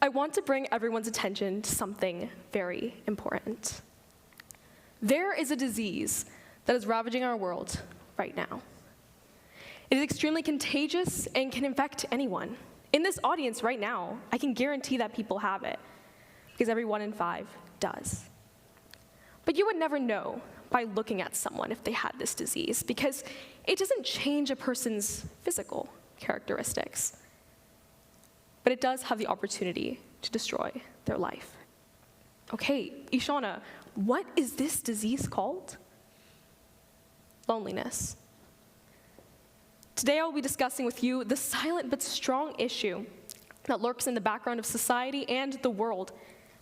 I want to bring everyone's attention to something very important. There is a disease that is ravaging our world right now. It is extremely contagious and can infect anyone. In this audience right now, I can guarantee that people have it, because every 1 in 5 does. But you would never know by looking at someone if they had this disease, because it doesn't change a person's physical characteristics, but it does have the opportunity to destroy their life. Okay, Ishana, what is this disease called? Loneliness. Today I will be discussing with you the silent but strong issue that lurks in the background of society and the world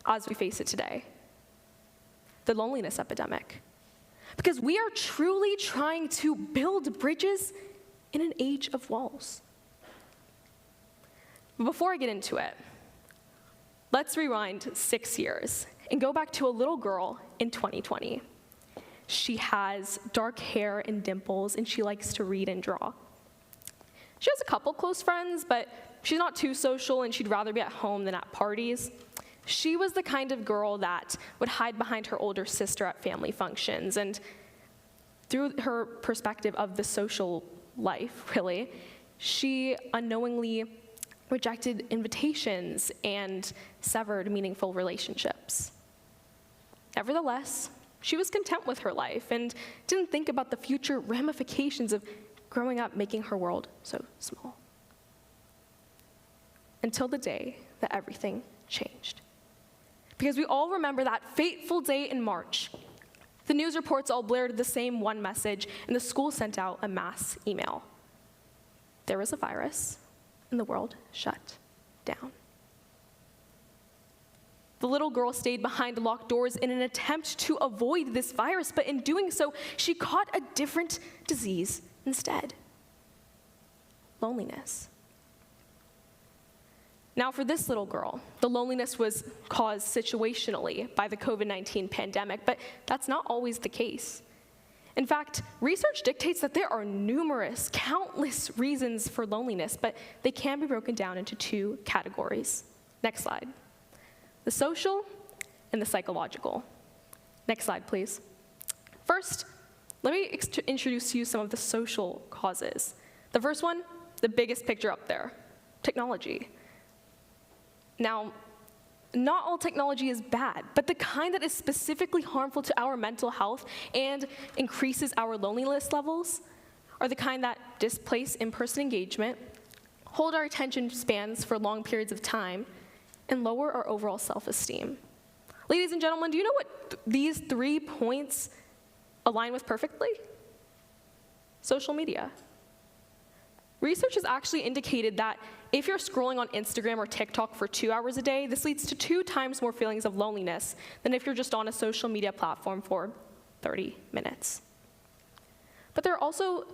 as we face it today. The loneliness epidemic. Because we are truly trying to build bridges in an age of walls. But before I get into it, let's rewind 6 years and go back to a little girl in 2020. She has dark hair and dimples, and she likes to read and draw. She has a couple close friends, but she's not too social, and she'd rather be at home than at parties. She was the kind of girl that would hide behind her older sister at family functions, and through her perspective of the social life, really, she unknowingly rejected invitations and severed meaningful relationships. Nevertheless, she was content with her life and didn't think about the future ramifications of growing up making her world so small. Until the day that everything changed. Because we all remember that fateful day in March. The news reports all blared the same one message, and the school sent out a mass email. There was a virus, and the world shut down. The little girl stayed behind locked doors in an attempt to avoid this virus, but in doing so, she caught a different disease instead. Loneliness. Now, for this little girl, the loneliness was caused situationally by the COVID-19 pandemic, but that's not always the case. In fact, research dictates that there are numerous, countless reasons for loneliness, but they can be broken down into 2 categories. Next slide. The social and the psychological. Next slide, please. First, let me introduce to you some of the social causes. The first one, the biggest picture up there, technology. Now, not all technology is bad, but the kind that is specifically harmful to our mental health and increases our loneliness levels are the kind that displace in-person engagement, hold our attention spans for long periods of time, and lower our overall self-esteem. Ladies and gentlemen, do you know what these 3 points align with perfectly? Social media. Research has actually indicated that if you're scrolling on Instagram or TikTok for 2 hours a day, this leads to 2 times more feelings of loneliness than if you're just on a social media platform for 30 minutes. But there are also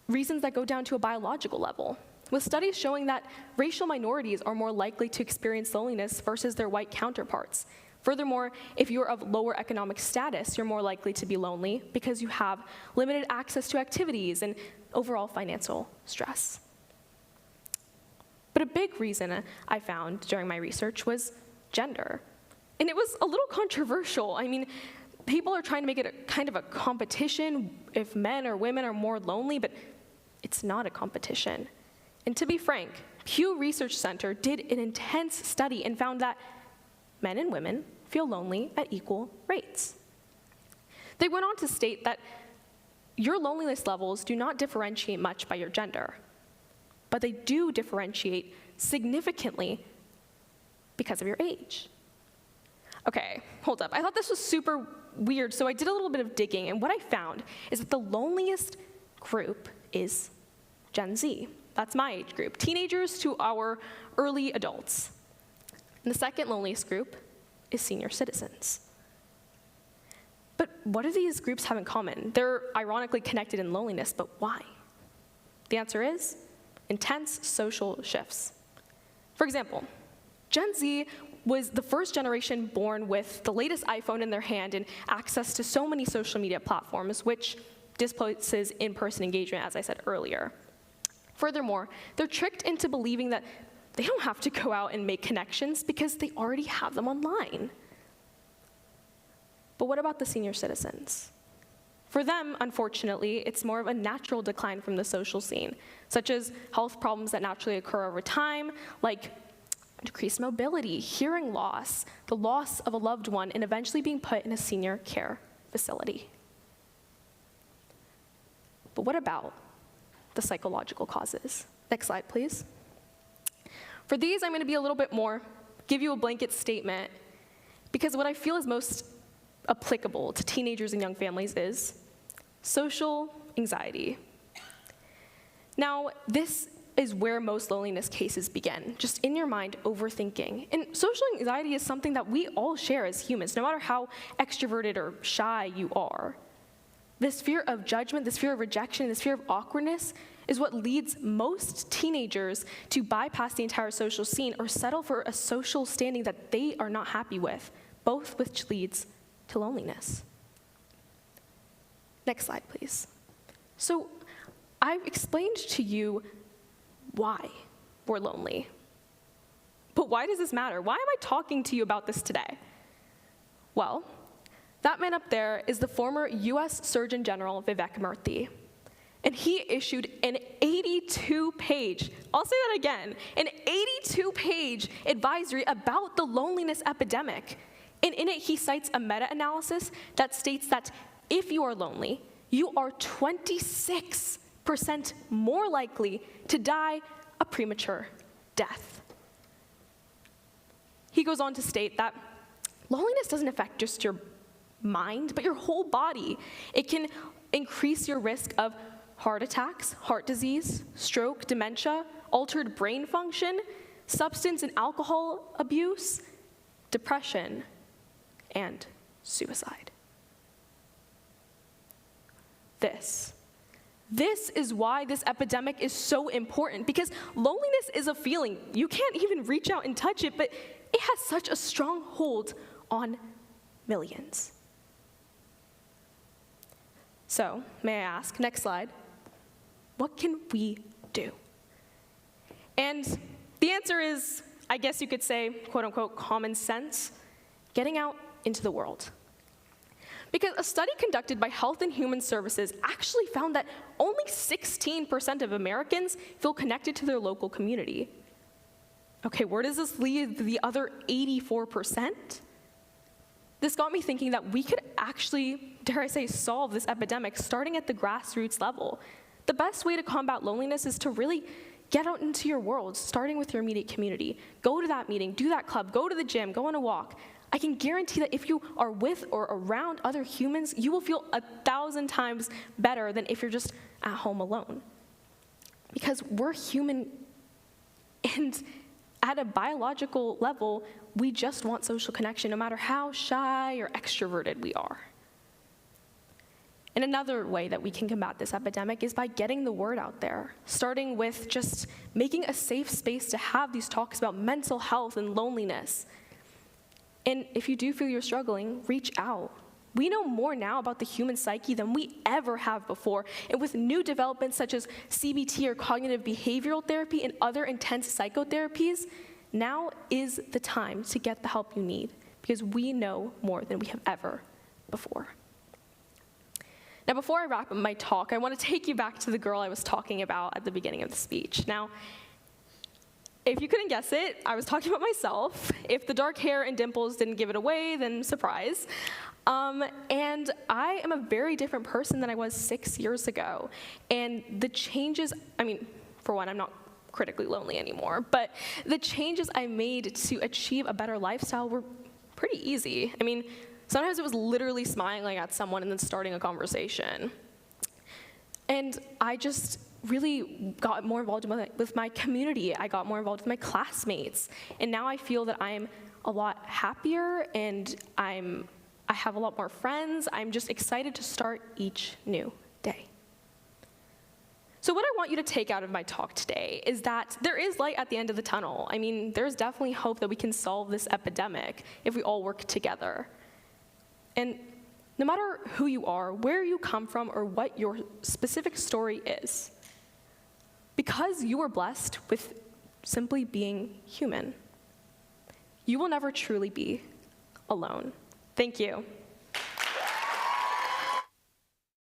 reasons that go down to a biological level, with studies showing that racial minorities are more likely to experience loneliness versus their white counterparts. Furthermore, if you're of lower economic status, you're more likely to be lonely because you have limited access to activities and overall financial stress. But a big reason I found during my research was gender. And it was a little controversial. I mean, people are trying to make it a kind of a competition if men or women are more lonely, but it's not a competition. And to be frank, Pew Research Center did an intense study and found that men and women feel lonely at equal rates. They went on to state that your loneliness levels do not differentiate much by your gender, but they do differentiate significantly because of your age. Okay, hold up. I thought this was super weird, so I did a little bit of digging, and what I found is that the loneliest group is Gen Z. That's my age group, teenagers to our early adults. And the second loneliest group is senior citizens. But what do these groups have in common? They're ironically connected in loneliness, but why? The answer is intense social shifts. For example, Gen Z was the first generation born with the latest iPhone in their hand and access to so many social media platforms, which displaces in-person engagement, as I said earlier. Furthermore, they're tricked into believing that they don't have to go out and make connections because they already have them online. But what about the senior citizens? For them, unfortunately, it's more of a natural decline from the social scene, such as health problems that naturally occur over time, like decreased mobility, hearing loss, the loss of a loved one, and eventually being put in a senior care facility. But what about the psychological causes? Next slide, please. For these, I'm going to be a little bit more, give you a blanket statement, because what I feel is most applicable to teenagers and young families is social anxiety. Now, this is where most loneliness cases begin, just in your mind, overthinking. And social anxiety is something that we all share as humans, no matter how extroverted or shy you are. This fear of judgment, this fear of rejection, this fear of awkwardness is what leads most teenagers to bypass the entire social scene or settle for a social standing that they are not happy with, both which leads to loneliness. Next slide, please. So I've explained to you why we're lonely. But why does this matter? Why am I talking to you about this today? Well, that man up there is the former US Surgeon General Vivek Murthy. And he issued an 82-page, I'll say that again, an 82-page advisory about the loneliness epidemic. And in it, he cites a meta-analysis that states that if you are lonely, you are 26% more likely to die a premature death. He goes on to state that loneliness doesn't affect just your mind, but your whole body. It can increase your risk of heart attacks, heart disease, stroke, dementia, altered brain function, substance and alcohol abuse, depression, and suicide. This is why this epidemic is so important, because loneliness is a feeling. You can't even reach out and touch it, but it has such a strong hold on millions. So, may I ask, next slide, what can we do? And the answer is, I guess you could say, quote unquote, common sense, getting out into the world. Because a study conducted by Health and Human Services actually found that only 16% of Americans feel connected to their local community. Okay, where does this leave the other 84%? This got me thinking that we could actually, dare I say, solve this epidemic starting at the grassroots level. The best way to combat loneliness is to really get out into your world, starting with your immediate community. Go to that meeting, do that club, go to the gym, go on a walk. I can guarantee that if you are with or around other humans, you will feel 1,000 times better than if you're just at home alone. Because we're human, and at a biological level, we just want social connection, no matter how shy or extroverted we are. And another way that we can combat this epidemic is by getting the word out there, starting with just making a safe space to have these talks about mental health and loneliness. And if you do feel you're struggling, reach out. We know more now about the human psyche than we ever have before. And with new developments such as CBT or cognitive behavioral therapy and other intense psychotherapies, now is the time to get the help you need, because we know more than we have ever before. Now, before I wrap up my talk, I want to take you back to the girl I was talking about at the beginning of the speech. Now, if you couldn't guess it, I was talking about myself. If the dark hair and dimples didn't give it away, then surprise. And I am a very different person than I was 6 years ago. And the changes, I mean, for one, I'm not critically lonely anymore, but the changes I made to achieve a better lifestyle were pretty easy. I mean, sometimes it was literally smiling at someone and then starting a conversation. And I just really got more involved with my community. I got more involved with my classmates. And now I feel that I'm a lot happier and I have a lot more friends. I'm just excited to start each new day. So what I want you to take out of my talk today is that there is light at the end of the tunnel. I mean, there's definitely hope that we can solve this epidemic if we all work together. And no matter who you are, where you come from, or what your specific story is, because you are blessed with simply being human. You will never truly be alone. Thank you.